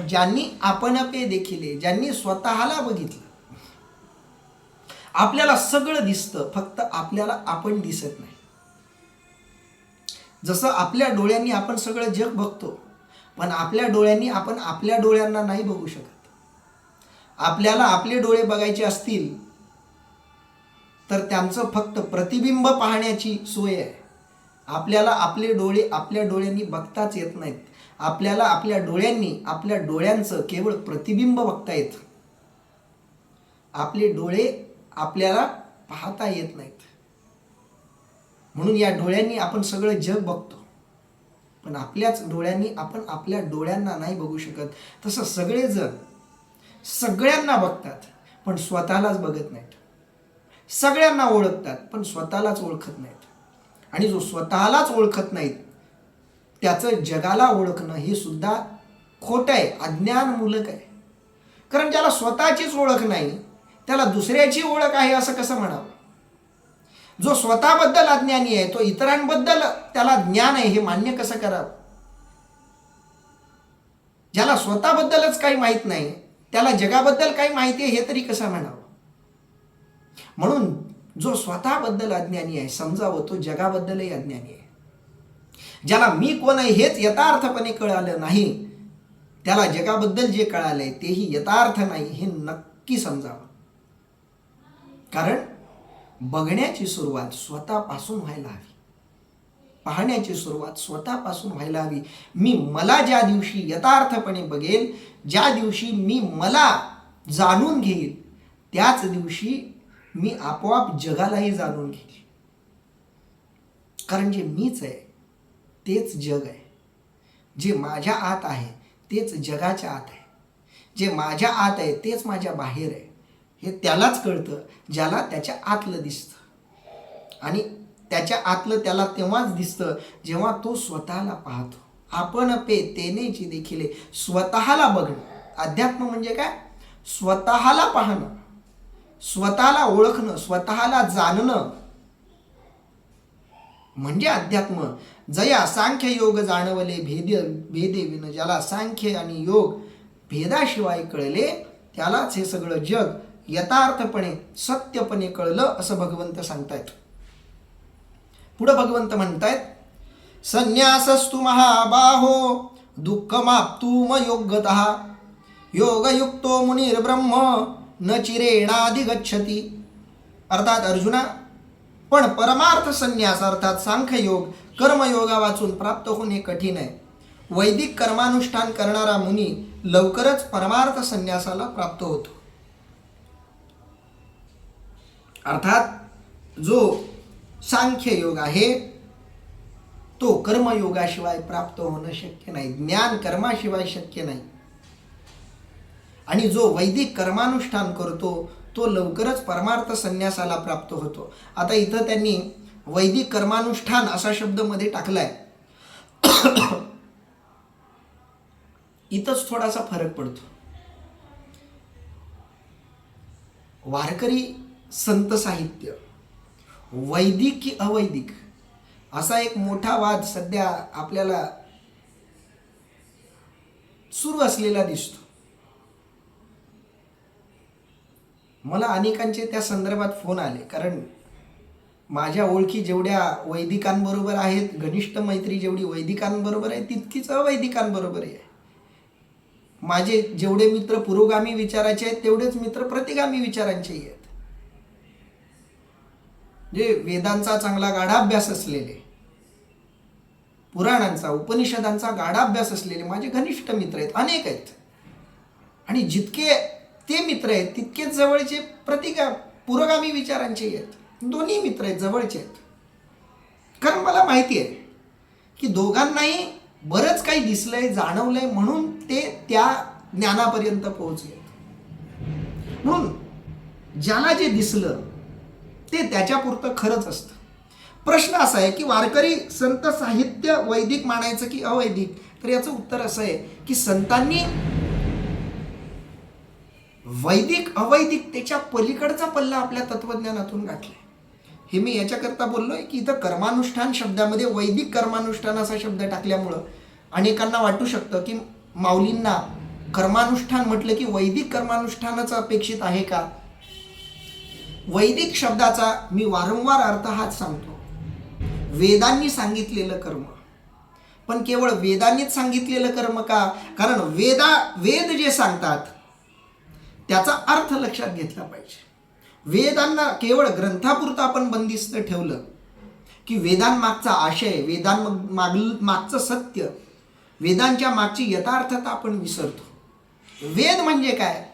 ज्यांनी आपण पे देखिले, ज्यांनी स्वतःला बघितलं. आपल्याला सगळं दिसतं, फक्त आपल्याला आपण दिसत नाही. जसं आपल्या डोळ्यांनी आपण सगळं जग बघतो, पण आपल्या डोळ्यांनी आपण आपल्या डोळ्यांना नाही बघू शकत. आपल्याला आपले डोळे बघायचे असतील तर त्यांचं फक्त प्रतिबिंब पाहण्याची सोय आहे. आपल्याला आपले डोळे आपल्या डोळ्यांनी बघताच येत नाहीत. आपल्याला आपल्या डोळ्यांनी आपल्या डोळ्यांचं केवळ प्रतिबिंब बघता येतं. आपले डोळे आपल्याला पाहता येत नाहीत. म्हणून या डोळ्यांनी आपण सगळं जग बघतो, पण आपल्याच डोळ्यांनी आपण आपल्या डोळ्यांना नाही बघू शकत. तसं सगळेजण सगळ्यांना बघतात पण स्वतःलाच बघत नाहीत, सगळ्यांना ओळखतात पण स्वतःलाच ओळखत नाहीत. आणि जो स्वतःलाच ओळखत नाहीत त्याचं जगाला ओळखणं हे सुद्धा खोटं आहे, अज्ञानमूलक आहे. कारण ज्याला स्वतःचीच ओळख नाही त्याला दुसऱ्याची ओळख आहे असं कसं म्हणावं? जो स्वतःबद्दल अज्ञानी आहे तो इतरांबद्दल त्याला ज्ञान आहे हे मान्य कसं करावं? ज्याला स्वतःबद्दलच काही माहीत नाही त्याला जगाबद्दल काही माहिती आहे हे तरी कसं म्हणावं? म्हणून जो स्वतःबद्दल अज्ञानी आहे समजावं तो जगाबद्दलही अज्ञानी आहे. ज्याला मी कोण आहे हेच यथार्थपणे कळालं नाही त्याला जगाबद्दल जे कळालंय तेही यथार्थ नाही हे नक्की समजावं. कारण बघण्याची सुरुवात स्वतःपासून व्हायला हवी, पाहण्याची सुरुवात स्वतःपासून व्हायला हवी. मी मला ज्या दिवशी यथार्थपणे बघेल, ज्या दिवशी मी मला जाणून घेईल त्याच दिवशी मी आपोआप जगालाही जाणून घेईल. कारण जे मीच आहे तेच जग आहे, जे माझ्या आत आहे तेच जगाच्या आत आहे, जे माझ्या आत आहे तेच माझ्या बाहेर आहे हे त्यालाच कळतं ज्याला त्याच्या आतलं दिसतं. आणि त्याच्या आतलं त्याला तेव्हाच दिसतं जेव्हा तो स्वतःला पाहतो. आपण पे तेनेची देखील स्वतःला बघणं. अध्यात्म म्हणजे काय? स्वतःला पाहणं, स्वतःला ओळखणं, स्वतःला जाणणं म्हणजे अध्यात्म. जया सांख्य योग जाणवले भेदे विन. ज्याला सांख्य आणि योग भेदाशिवाय कळले त्यालाच हे सगळं जग यथार्थपणे सत्यपणे कळलं असं भगवंत सांगतायत. पुढं भगवंत म्हणतायत संन्यासस्तु महाबाहो दुःखमाप्तुम योग्यतः योगयुक्तो मुनिर्ब्रह्म न चिरेणाधिगच्छति. अर्थात अर्जुना, पण परमार्थ संन्यास अर्थात सांख्ययोग कर्मयोगा वाचून प्राप्त होणे कठीण आहे. वैदिक कर्मानुष्ठान करणारा मुनी लवकरच परमार्थ संन्यासाला प्राप्त होतो. अर्थात जो सांख्ययोग आहे तो कर्मयोगाशिवाय प्राप्त होणं शक्य नाही, ज्ञान कर्माशिवाय शक्य नाही. आणि जो वैदिक कर्मानुष्ठान करतो तो लवकरच परमार्थ संन्यासाला प्राप्त होतो. आता इथं त्यांनी वैदिक कर्मानुष्ठान असा शब्द मध्ये टाकलाय. इथंच थोडासा फरक पडतो. वारकरी संत साहित्य वैदिक की अवैदिक असा एक मोठा वाद सध्या आपल्याला सुरू असलेला दिसतो. मला अनेकांचे त्या संदर्भात फोन आले, कारण माझ्या ओळखी जेवढ्या वैदिकांबरोबर आहेत, घनिष्ठ मैत्री जेवढी वैदिकांबरोबर आहे तितकीच अवैदिकांबरोबर आहे. माझे जेवढे मित्र पुरोगामी विचाराचे आहेत तेवढेच मित्र प्रतिगामी विचारांचेही आहेत. जे वेदांचा चांगला गाढाभ्यास असलेले, पुराणांचा उपनिषदांचा गाढाभ्यास असलेले माझे घनिष्ठ मित्र आहेत, अनेक आहेत. आणि जितके ते मित्र आहेत तितकेच जवळचे पुरोगामी विचारांचे आहेत. दोन्ही मित्र आहेत, जवळचे आहेत. कारण मला माहिती आहे की दोघांनाही बरंच काही दिसलंय, जाणवलंय म्हणून ते त्या ज्ञानापर्यंत पोहोचले. म्हणून ज्याला जे दिसलं ते त्याच्यापुरतं खरंच असतं. प्रश्न असा आहे की वारकरी संत साहित्य वैदिक मानायचं की अवैदिक? तर याचं उत्तर असं आहे की संतांनी वैदिक अवैदिकतेच्या पलीकडचा पल्ला आपल्या तत्वज्ञानातून गाठलाय. हे मी याच्याकरता बोललोय की इथं कर्मानुष्ठान शब्दामध्ये वैदिक कर्मानुष्ठान असा शब्द टाकल्यामुळं अनेकांना वाटू शकतं की माऊलींना कर्मानुष्ठान म्हटलं की वैदिक कर्मानुष्ठानच अपेक्षित आहे का? वैदिक शब्दाचा मी वारंवार अर्थ हाच सांगतो, वेदांनी सांगितलेलं कर्म. पण केवळ वेदांनीच सांगितलेलं कर्म का? कारण वेद जे सांगतात त्याचा अर्थ लक्षात घेतला पाहिजे. वेदांना केवळ ग्रंथापुरतं आपण बंदिस्त ठेवलं की वेदांमागचा आशय, वेदांमागचं सत्य, वेदांच्या मागची यथार्थता आपण विसरतो. वेद म्हणजे काय?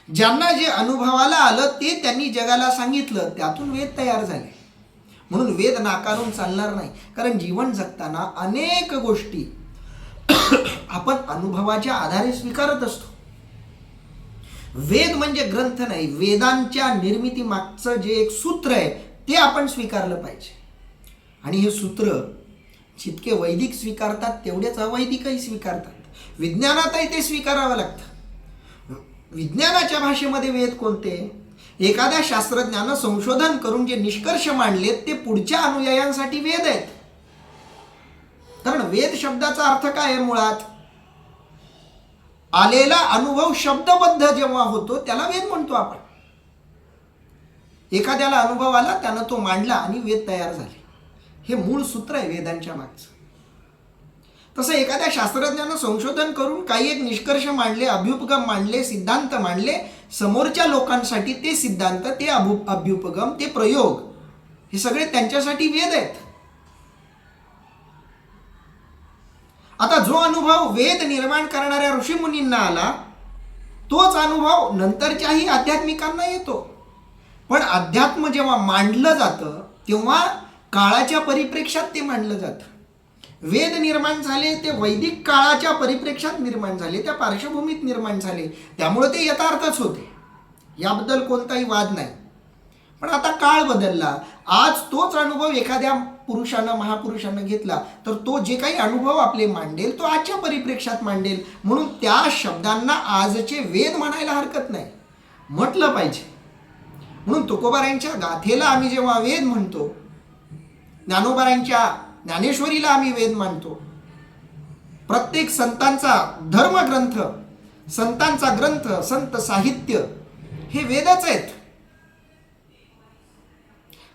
ज्यांना जे अनुभवाला आलं ते त्यांनी जगाला सांगितलं, त्यातून वेद तयार झाले. म्हणून वेद नाकारून चालणार नाही. कारण जीवन जगताना अनेक गोष्टी आपण अनुभवाच्या आधारे स्वीकारत असतो. वेद म्हणजे ग्रंथ नाही, वेदांच्या निर्मिती मागचं जे एक सूत्र आहे ते आपण स्वीकारलं पाहिजे. आणि हे सूत्र जितके वैदिक स्वीकारतात तेवढेच अवैदिकही स्वीकारतात. विज्ञानातही ते स्वीकारावं लागतं. विज्ञानाच्या भाषेमध्ये वेद कोणते? एखाद्या शास्त्रज्ञानं संशोधन करून जे निष्कर्ष मांडलेत ते पुढच्या अनुयायांसाठी वेद आहेत. कारण वेद शब्दाचा अर्थ काय आहे? मुळात आलेला अनुभव शब्दबद्ध जेव्हा होतो त्याला वेद म्हणतो आपण. एखाद्याला अनुभव आला, त्यानं तो मांडला आणि वेद तयार झाले. हे मूळ सूत्र आहे वेदांच्या मागचं. तसं एखाद्या शास्त्रज्ञानं संशोधन करून काही एक निष्कर्ष मांडले, अभ्युपगम मांडले, सिद्धांत मांडले, समोरच्या लोकांसाठी ते सिद्धांत, ते अभ्युपगम, ते प्रयोग, हे सगळे त्यांच्यासाठी वेद आहेत. आता जो अनुभव वेद निर्माण करणाऱ्या ऋषीमुनींना आला तोच अनुभव नंतरच्याही आध्यात्मिकांना येतो. पण अध्यात्म जेव्हा मांडलं जातं तेव्हा काळाच्या परिप्रेक्षात ते मांडलं जातं. वेद निर्माण झाले ते वैदिक काळाच्या परिप्रेक्षात निर्माण झाले, त्या पार्श्वभूमीत निर्माण झाले, त्यामुळे ते यथार्थच होते, याबद्दल कोणताही वाद नाही. पण आता काळ बदलला. आज तोच अनुभव एखाद्या पुरुषानं, महापुरुषानं घेतला तर तो जे काही अनुभव आपले मांडेल तो आजच्या परिप्रेक्षात मांडेल. म्हणून त्या शब्दांना आजचे वेद म्हणायला हरकत नाही, म्हटलं पाहिजे. म्हणून तुकोबारायांच्या गाथेला आम्ही जेव्हा वेद म्हणतो, ज्ञानोबारायांच्या ज्ञानेश्वरीला आम्ही वेद मानतो, प्रत्येक संतांचा धर्मग्रंथ, संतांचा ग्रंथ, संत साहित्य हे वेदच आहेत.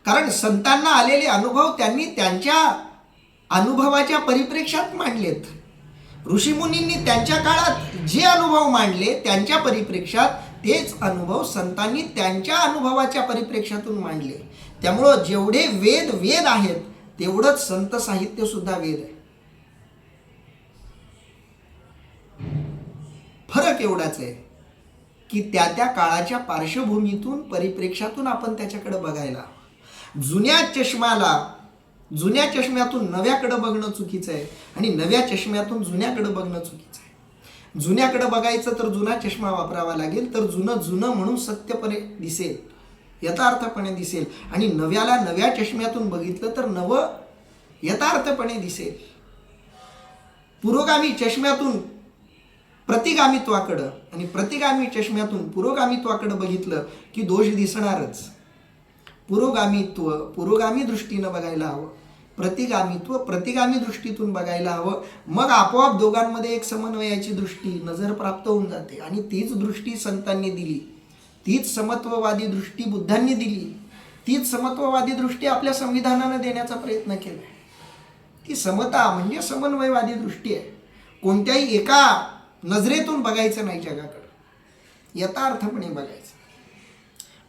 कारण संतांना आलेले अनुभव त्यांनी त्यांच्या अनुभवाच्या परिप्रेक्षात मांडलेत. ऋषीमुनींनी त्यांच्या काळात जे अनुभव मांडले त्यांच्या परिप्रेक्षात, तेच अनुभव संतांनी त्यांच्या अनुभवाच्या परिप्रेक्षातून मांडले. त्यामुळं जेवढे वेद वेद आहेत तेवढंच संत साहित्य सुद्धा वेद आहे. फरक एवढाच आहे की त्या त्या काळाच्या पार्श्वभूमीतून, परिप्रेक्षातून आपण त्याच्याकडे बघायला. जुन्या चष्म्यातून नव्याकडे बघणं चुकीचं आहे आणि नव्या चष्म्यातून जुन्याकडे बघणं चुकीचं आहे. जुन्याकडे बघायचं तर जुना चष्मा वापरावा लागेल, तर जुनं जुनं म्हणून सत्यपणे दिसेल, यथार्थपणे दिसेल. आणि नव्याला नव्या चष्म्यातून बघितलं तर नवं यथार्थपणे दिसेल. पुरोगामी चष्म्यातून प्रतिगामित्वाकडं आणि प्रतिगामी चष्म्यातून पुरोगामित्वाकडं बघितलं की दोष दिसणारच. पुरोगामी दृष्टीनं बघायला हवं, प्रतिगामी दृष्टीतून बघायला हवं. मग आपोआप दोघांमध्ये एक समन्वयाची दृष्टी, नजर प्राप्त होऊन जाते. आणि तीच दृष्टी संतांनी दिली, तीच समत्ववादी दृष्टी बुद्धांनी दिली, तीच समत्ववादी दृष्टी आपल्या संविधानानं देण्याचा प्रयत्न केला. ती समता म्हणजे समन्वयवादी दृष्टी आहे. कोणत्याही एका नजरेतून बघायचं नाही जगाकडं, यथार्थपणे बघायचं.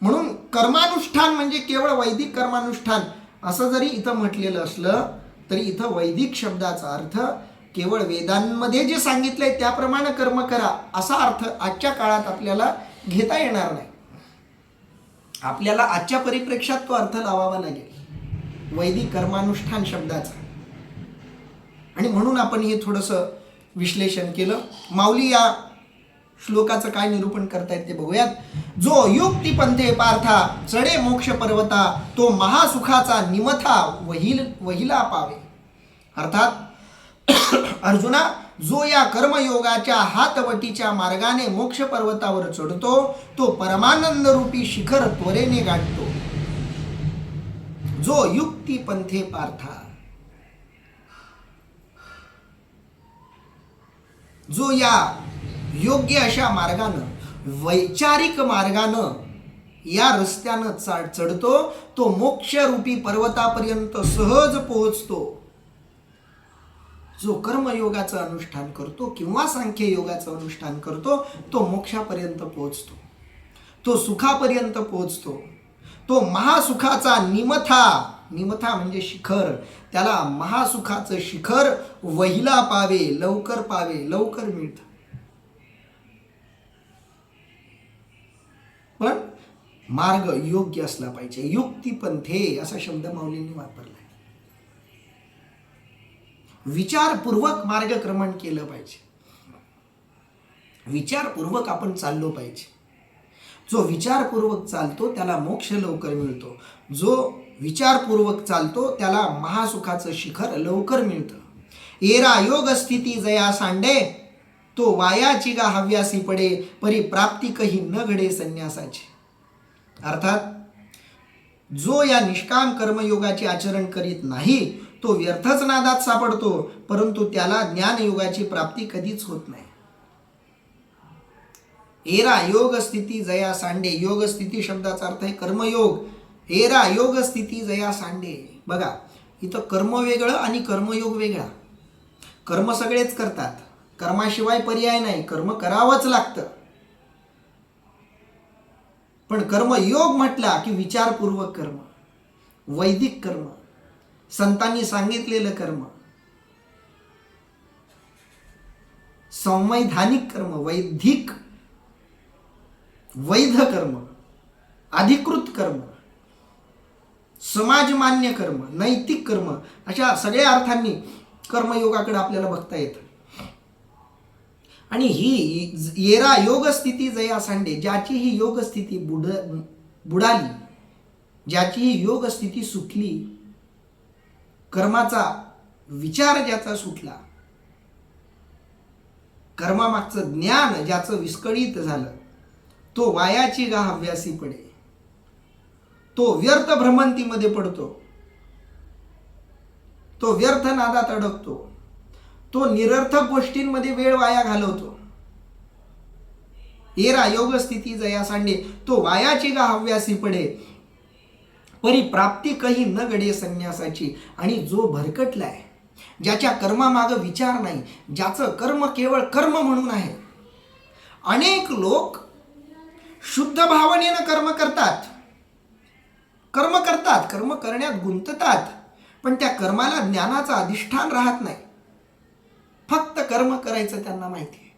म्हणून कर्मानुष्ठान म्हणजे केवळ वैदिक कर्मानुष्ठान असं जरी इथं म्हटलेलं असलं तरी इथं वैदिक शब्दाचा अर्थ केवळ वेदांमध्ये जे सांगितलंय त्याप्रमाणे कर्म करा असा अर्थ आजच्या काळात आपल्याला घेता येणार नाही. आपल्याला आजच्या परिप्रेक्षात तो अर्थ लावावा लागेल वैदिक कर्मानुष्ठान शब्दाचा. आणि म्हणून आपण हे थोडंसं विश्लेषण केलं. माऊली या श्लोकाचं काय निरूपण करतायत ते बघूयात. जो युक्ती पंथे पार्था चढे मोक्ष पर्वता, तो महासुखाचा निमथा वहिला पावे. अर्थात अर्जुना, जो या कर्मयोगाच्या हातवटीच्या मार्गाने मोक्ष पर्वतावर चढतो तो परमानंद रूपी शिखर त्वरेने गाठतो. जो युक्ती पंथे पार्था, जो या योग्य अशा मार्गानं, वैचारिक मार्गानं या रस्त्यानं चढतो तो मोक्षरूपी पर्वतापर्यंत सहज पोहोचतो. जो कर्मयोगाचं अनुष्ठान करतो किंवा सांख्य योगाचं अनुष्ठान करतो तो मोक्षापर्यंत पोहोचतो, तो सुखापर्यंत पोहोचतो. तो महासुखाचा निमथा म्हणजे शिखर, त्याला महासुखाचं शिखर वहिला पावे, लवकर पावे, लवकर मिळतं. पण मार्ग योग्य असला पाहिजे. युक्तिपंथे असा शब्द माऊलींनी वापरलाय. विचारपूर्वक मार्गक्रमण केलं पाहिजे, विचारपूर्वक आपण चाललो पाहिजे. जो विचारपूर्वक चालतो त्याला मोक्ष लवकर मिळतो. जो विचारपूर्वक चालतो त्याला महासुखाचं शिखर लवकर मिळतं. एरा योग स्थिती जया सांडे, तो वायाची गा हव्यासी पडे, परी प्राप्ती कही न घडे संन्यासाची. अर्थात जो या निष्काम कर्मयोगाचे आचरण करीत नाही तो व्यर्थच नादात सापडतो, परंतु त्याला ज्ञानयोगाची प्राप्ती कधीच होत नाही. एरा योग स्थिती जया सांडे. योग स्थिती शब्दाचा अर्थ आहे कर्मयोग. एरा योग स्थिती जया सांडे. बघा, इथं कर्म वेगळं आणि कर्मयोग वेगळा. कर्म सगळेच करतात, कर्माशिवाय पर्याय नाही, कर्म करावंच लागतं. पण कर्मयोग म्हटला की विचारपूर्वक कर्म, वैदिक कर्म, संतांनी सांगितलेलं कर्म, संवैधानिक कर्म, वैध कर्म, अधिकृत कर्म, समाजमान्य कर्म, नैतिक कर्म, अशा सगळ्या अर्थांनी कर्मयोगाकडे आपल्याला बघता येतं. आणि ही येरा योग स्थिती जया सांडे, ज्याची ही योग स्थिती बुडाली, ज्याची ही योग स्थिती सुटली, कर्माचा विचार ज्याचा सुटला, कर्मामागचं ज्ञान ज्याचं विस्कळीत झालं, तो वायाची गा हव्यासी पडे. तो व्यर्थ भ्रमंतीमध्ये पडतो, तो व्यर्थ नादात अडकतो, तो निरर्थक गोष्टींमध्ये वेळ वाया घालवतो. एरा योग स्थिती जया सांडे, तो वायाची गा हव्यासी पडे, परी प्राप्ती कही न घडे संन्यासाची. आणि जो भरकटलाय, ज्याच्या कर्मामागं विचार नाही, ज्याचं कर्म केवळ कर्म म्हणून आहे. अनेक लोक शुद्ध भावनेनं कर्म करतात, कर्म करण्यात गुंततात, पण त्या कर्माला ज्ञानाचं अधिष्ठान राहत नाही. फक्त कर्म करायचं त्यांना माहिती आहे,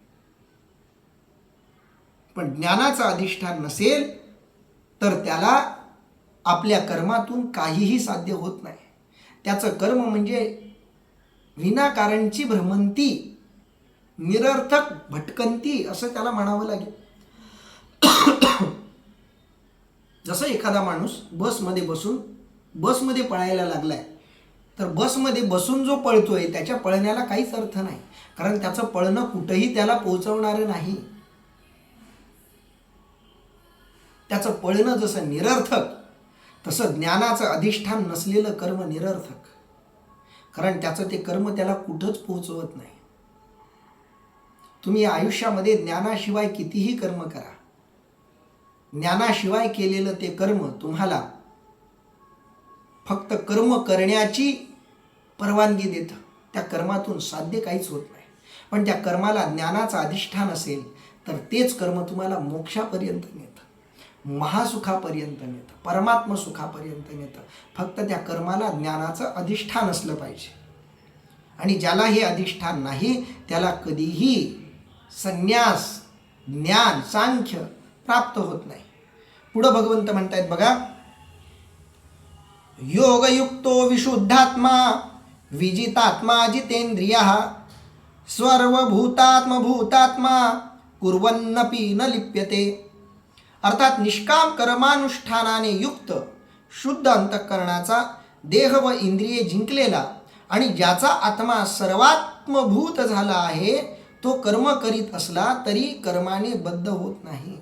पण ज्ञानाचं अधिष्ठान नसेल तर त्याला आपल्या कर्मातून काहीही साध्य होत नाही. त्याचं कर्म म्हणजे विनाकारणची भ्रमंती, निरर्थक भटकंती असं त्याला म्हणावं लागेल. जसं एखादा माणूस बसमध्ये पळायला लागलाय, तर बसमध्ये बसून जो पळतोय त्याच्या पळण्याला काहीच अर्थ नाही, कारण त्याचं पळणं कुठंही त्याला पोहोचवणारं नाही. त्याचं पळणं जसं निरर्थक, तसं ज्ञानाचं अधिष्ठान नसलेलं कर्म निरर्थक, कारण त्याचं ते कर्म त्याला कुठंच पोहोचवत नाही. तुम्ही आयुष्यामध्ये ज्ञानाशिवाय कितीही कर्म करा, ज्ञानाशिवाय केलेलं ते कर्म तुम्हाला फक्त कर्म करण्याची परवानगी देतं, त्या कर्मातून साध्य काहीच होत नाही. पण त्या कर्माला ज्ञानाचं अधिष्ठान असेल तर तेच कर्म तुम्हाला मोक्षापर्यंत नेतं, महासुखापर्यंत नेतं, परमात्म सुखापर्यंत नेतं. फक्त त्या कर्माला ज्ञानाचं अधिष्ठान असलं पाहिजे. आणि ज्याला हे अधिष्ठान नाही त्याला कधीही संन्यास, ज्ञान, सांख्य प्राप्त होत नाही. पुढं भगवंत म्हणतायत बघा, योगयुक्तो विशुद्धात्मा विजितात्मा जितेंद्रियः सर्वभूतात्मभूतात्मा कुर्वन्नपि न लिप्यते. अर्थात निष्काम कर्मानुष्ठानाने युक्त, शुद्ध अंतःकरणाचा, देह व इंद्रिये जिंकलेला आणि ज्याचा आत्मा सर्वात्मभूत झाला आहे, तो कर्म करीत असला तरी कर्माने बद्ध होत नाही.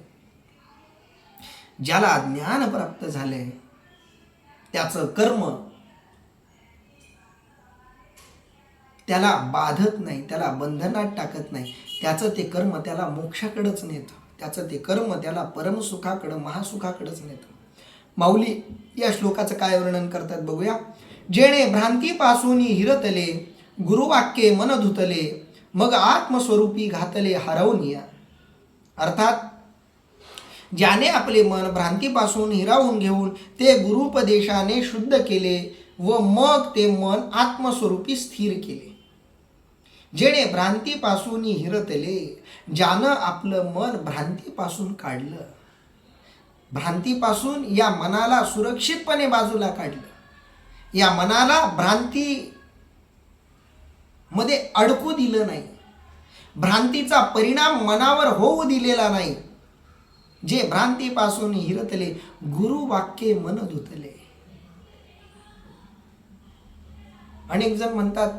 ज्याला ज्ञान प्राप्त झालंय त्याचं कर्म त्याला बाधत नाही, त्याला बंधनात टाकत नाही. त्याचं ते कर्म त्याला मोक्षाकडेच नेतं, त्याचं ते कर्म त्याला परमसुखाकडं, महासुखाकडेच नेतं. माऊली या श्लोकाचं काय वर्णन करतात बघूया. जेणे भ्रांतीपासून हिरतले, गुरुवाक्ये मन धुतले, मग आत्मस्वरूपी घातले हरवनिया. अर्थात ज्याने आपले मन भ्रांतीपासून हिरावून घेऊन ते गुरुपदेशाने शुद्ध केले व मग ते मन आत्मस्वरूपी स्थिर केले. जेणे भ्रांतीपासून हिरतले, ज्यानं आपलं मन भ्रांतीपासून काढलं, भ्रांतीपासून या मनाला सुरक्षितपणे बाजूला काढलं, या मनाला भ्रांती मध्ये अडकू दिलं नाही, भ्रांतीचा परिणाम मनावर होऊ दिलेला नाही, जे भ्रांतीपासून हिरतले, गुरु वाक्ये मन धुतले. अनेक जण म्हणतात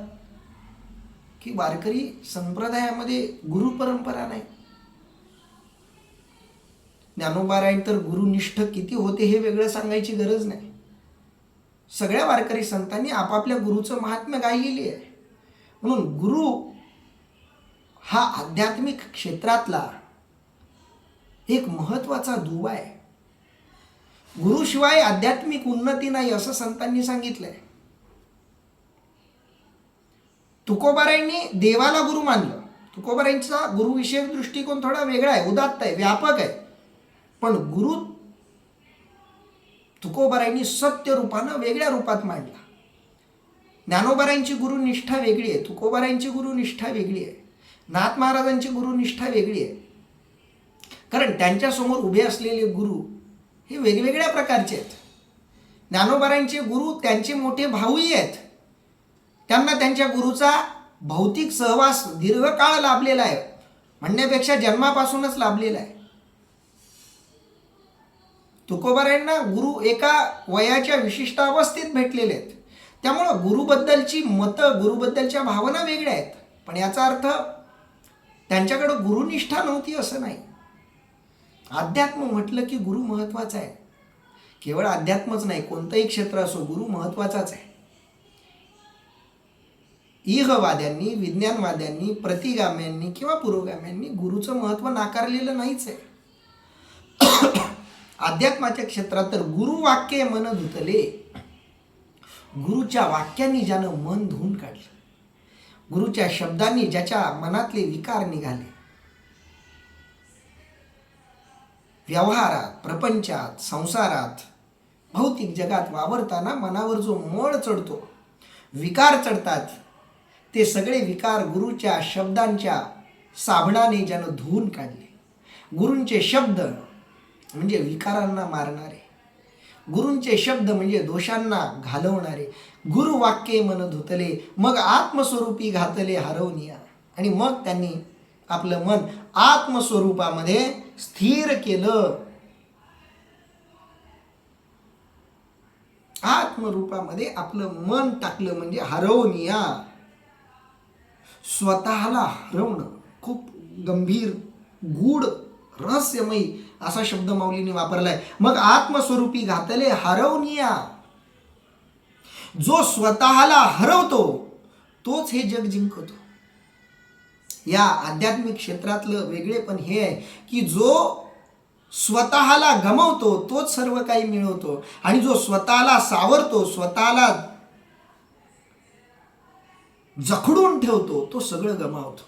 की वारकरी संप्रदायामध्ये गुरु परंपरा नाही. ज्ञानोबारायण तर गुरुनिष्ठ किती होते हे वेगळं सांगायची गरज नाही. सगळ्या वारकरी संतांनी आपापल्या गुरुचं महात्म्य गायलेली आहे. म्हणून गुरु हा आध्यात्मिक क्षेत्रातला एक महत्वाचा दुवा आहे. गुरुशिवाय आध्यात्मिक उन्नती नाही असं संतांनी सांगितलंय. तुकोबारायांनी देवाला गुरु मानलं. तुकोबारायांचा गुरुविषयक दृष्टिकोन थोडा वेगळा आहे, उदात्त आहे, व्यापक आहे. पण गुरु तुकोबारायांनी सत्य रूपानं वेगळ्या रूपात मांडला. ज्ञानोबारायांची गुरुनिष्ठा वेगळी आहे, तुकोबारायांची गुरुनिष्ठा वेगळी आहे, नाथ महाराजांची गुरुनिष्ठा वेगळी आहे. कारण त्यांच्यासमोर उभे असलेले गुरु हे वेगवेगळ्या प्रकारचे आहेत. ज्ञानोबारायांचे गुरु त्यांचे मोठे भाऊही आहेत. त्यांना त्यांच्या गुरुचा भौतिक सहवास दीर्घकाळ लाभलेला आहे, म्हणण्यापेक्षा जन्मापासूनच लाभलेला आहे. तुकोबारायांना गुरु एका वयाच्या विशिष्ट अवस्थेत भेटलेले आहेत. त्यामुळं गुरुबद्दलची मतं, गुरुबद्दलच्या भावना वेगळ्या आहेत. पण याचा अर्थ त्यांच्याकडं गुरुनिष्ठा नव्हती असं नाही. अध्यात्म म्हटलं की गुरु महत्वाचा आहे. केवळ अध्यात्मच नाही, कोणतंही क्षेत्र असो गुरु महत्वाचाच आहे. इहवाद्यांनी, विज्ञानवाद्यांनी, प्रतिगाम्यांनी किंवा पुरोगाम्यांनी गुरुचं महत्व नाकारलेलं नाहीच आहे. अध्यात्माच्या क्षेत्रात तर गुरुवाक्ये मन धुतले. गुरुच्या वाक्यांनी ज्यानं मन धुवून काढलं, गुरुच्या शब्दांनी ज्याच्या मनातले विकार निघाले, व्यवहारात, प्रपंचात, संसारात, भौतिक जगात वावरताना मनावर जो मळ चढतो, विकार चढतात, ते सगळे विकार गुरुच्या शब्दांच्या साबणाने ज्यानं धुवून काढले. गुरूंचे शब्द म्हणजे विकारांना मारणारे, गुरूंचे शब्द म्हणजे दोषांना घालवणारे. गुरुवाक्ये मन धुतले, मग आत्मस्वरूपी घातले हरवनिया. आणि मग त्यांनी आपलं मन आत्मस्वरूपामध्ये स्थिर केलं. आत्मरूपामध्ये आपलं मन टाकलं म्हणजे हरवनिया. स्वतःला हरवणं खूप गंभीर, गूढ, रहस्यमयी असा शब्द माऊलीने वापरलाय. मग आत्मस्वरूपी घातले हरवनिया. जो स्वतःला हरवतो तोच हे जग जिंकतो. या आध्यात्मिक क्षेत्रातलं वेगळेपण हे आहे की जो स्वतःला गमावतो तोच सर्व काही मिळवतो, आणि जो स्वतःला सावरतो, स्वतःला जखडून ठेवतो तो सगळं गमावतो.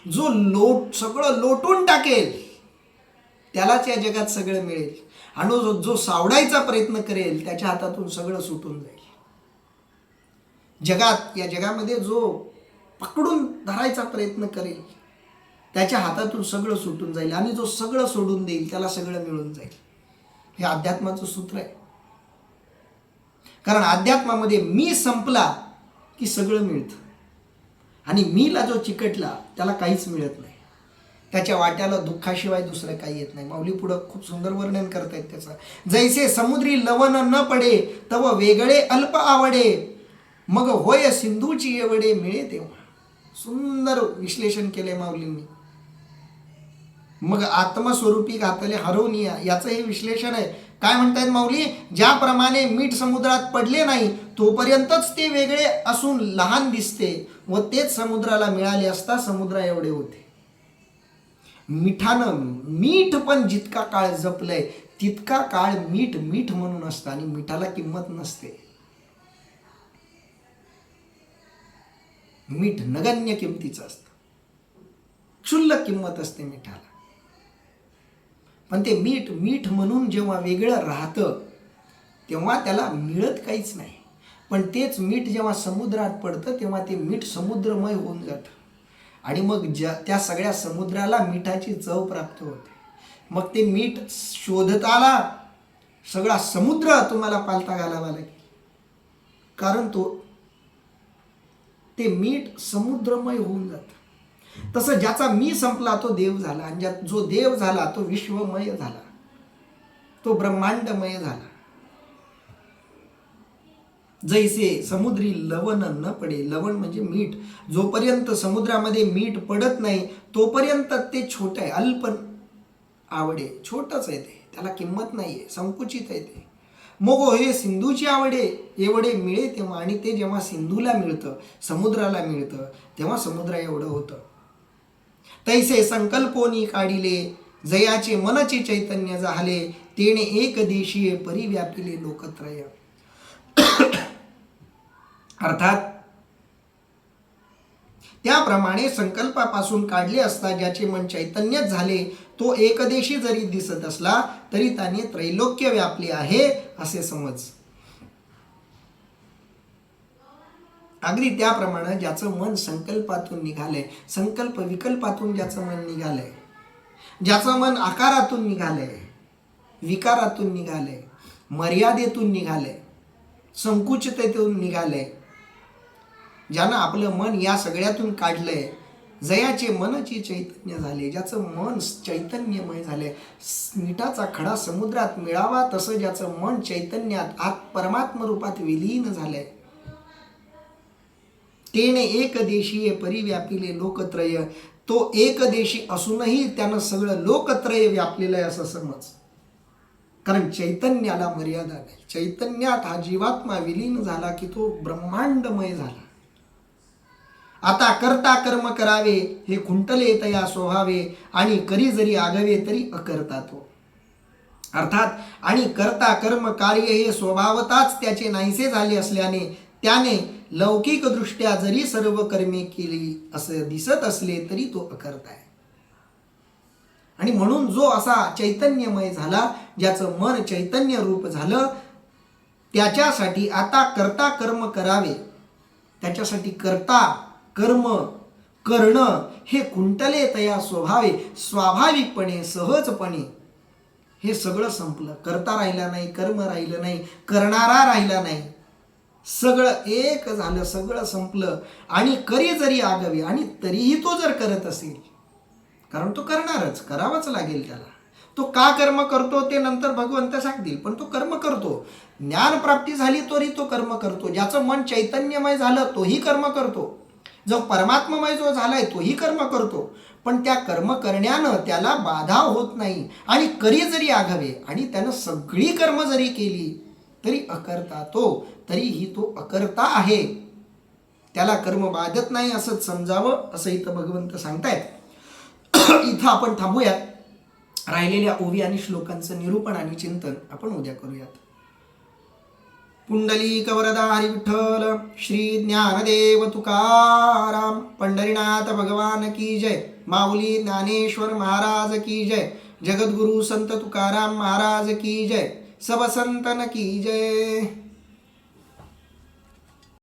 जो सगळं लोटून टाकेल त्यालाच या जगात सगळं मिळेल, आणि जो सावडायचा प्रयत्न करेल त्याच्या हातातून सगळं सुटून जाईल. या जगामध्ये जो पकडून धरायचा प्रयत्न करेल त्याच्या हातातून सगळं सुटून जाईल, आणि जो सगळं सोडून देईल त्याला सगळं मिळून जाईल. हे अध्यात्माचं सूत्र आहे. कारण अध्यात्मामध्ये मी संपला की सगळं मिळतं, आणि मीला जो चिकटला त्याला काहीच मिळत नाही. त्याच्या वाट्याला दुःखाशिवाय दुसरं काही येत नाही. माऊली पुढं खूप सुंदर वर्णन करतायत त्याचं. जैसे समुद्री लवण न पडे तव वेगळे अल्प आवडे, मग होय सिंधूची एवढे मिळे तेव्हा. सुंदर विश्लेषण केले माऊलींनी. मग आत्मस्वरूपी घातले हरवनिया याचं हे विश्लेषण आहे. काय म्हणतायत माऊली? ज्याप्रमाणे मीठ समुद्रात पडले नाही तोपर्यंतच ते वेगळे असून लहान दिसते, व तेच समुद्राला मिळाले असता समुद्रा एवढे होते. मिठानं मीठ पण जितका काळ जपलंय तितका काळ मीठ मीठ म्हणून असतं, आणि मिठाला किंमत नसते. मीठ नगण्य किमतीचं असतं, क्षुल्लक किंमत असते मिठाला. पण ते मीठ मीठ म्हणून जेव्हा वेगळं राहतं तेव्हा त्याला मिळत काहीच नाही. पण तेच मीठ जेव्हा समुद्रात पडतं तेव्हा ते मीठ समुद्रमय होऊन जातं, आणि मग त्या सगळ्या समुद्राला मिठाची चव प्राप्त होते. मग ते मीठ शोधताला सगळा समुद्र तुम्हाला पालथा घालावा लागेल, कारण ते मीठ समुद्रमय होऊन जातं. तसं ज्याचा मी संपला तो देव झाला, आणि जो देव झाला तो विश्वमय झाला, तो ब्रह्मांडमय झाला. जैसे समुद्री लवण न पडे, लवण म्हणजे मीठ, जोपर्यंत समुद्रामध्ये मीठ पडत नाही तोपर्यंत ते छोट आहे, अल्प आवडे, छोटच आहे ते, त्याला किंमत नाहीये, संकुचित आहे ते. मग हे सिंधूची आवडे एवढे मिळे तेव्हा, आणि ते जेव्हा सिंधूला मिळतं, समुद्राला मिळतं, तेव्हा समुद्र एवढं होतं. तैसे संकल्पोनी काढिले, जयाचे मनचे चैतन्य झाले, तेने एक देशीय परिव्यापिले लोकत्रय. अर्थात त्याप्रमाणे संकल्पापासून काढले असता ज्याचे मन चैतन्यच झाले, तो एकदेशी जरी दिसत असला तरी त्याने त्रैलोक्य व्यापले आहे असे समज. अगदी त्याप्रमाणे ज्याचं मन संकल्पातून निघालंय, संकल्प विकल्पातून ज्याचं मन निघालंय, ज्याचं मन आकारातून निघालंय, विकारातून निघालंय, मर्यादेतून निघालंय, संकुचिततेतून निघालंय, ज्यानं आपलं मन या सगळ्यातून काढलंय, जयाचे मनची चैतन्य झाले, ज्याचं मन चैतन्यमय झालंय, मिठाचा खडा समुद्रात मिळावा तसं ज्याचं मन चैतन्यात आत परमात्म रूपात विलीन झालंय, तेने एकदेशीय परिव्यापिले लोकत्रय. तो एकदेशी असूनही त्यानं सगळं लोकत्रय व्यापलेलं आहे असं समज. कारण चैतन्याला मर्यादा नाही. चैतन्यात हा जीवात्मा विलीन झाला की तो ब्रह्मांडमय झाला. आता करता कर्म करावे हे खुंटले तया स्वभावे, आणि करी जरी आगवे तरी अकर्ता तो. अर्थात आणि करता कर्म कार्य हे स्वभावताच त्याचे नाहीसे झाले असल्याने त्याने लौकिक दृष्ट्या जरी सर्व कर्मे केली असे दिसत असले तरी तो अकर्ता आहे. आणि म्हणून जो असा चैतन्यमय झाला, ज्याचं मन चैतन्य रूप झालं, त्याच्यासाठी आता करता कर्म करावे, त्याच्यासाठी करता कर्म करणं हे कुंटले तया स्वभावे, स्वाभाविकपणे सहजपणे हे सगळं संपलं. करता राहिला नाही, कर्म राहिलं नाही, करणारा राहिला नाही, सगळं एक झालं, सगळं संपलं. आणि करी जरी आगवे, आणि तरीही तो जर करत असेल, कारण तो करणारच, करावंच लागेल त्याला. तो का कर्म करतो ते नंतर भगवंत सांगतील, पण तो कर्म करतो. ज्ञानप्राप्ती झाली तरी तो कर्म करतो. ज्याचं मन चैतन्यमय झालं तोही कर्म करतो. जो परमात्ममय जो झालाय तोही कर्म करतो. पण त्या कर्म करण्यानं त्याला बाधा होत नाही. आणि करी जरी आघावे, आणि त्यानं सगळी कर्म जरी केली तरी अकर्ता तो, तरीही तो अकर्ता आहे. त्याला कर्म बाधत नाही असंच समजावं, असं इथं भगवंत सांगतायत. इथं आपण थांबूयात. राहिलेल्या ओवी आणि श्लोकांचं निरूपण आणि चिंतन आपण उद्या करूयात. पुंडलिक वरदा हरी विठ्ठल, श्री ज्ञानदेव तुकाराम, पंढरीनाथ भगवान की जय, माऊली ज्ञानेश्वर महाराज की जय, जगद्गुरु संत तुकाराम महाराज की जय, सब संतन की जय.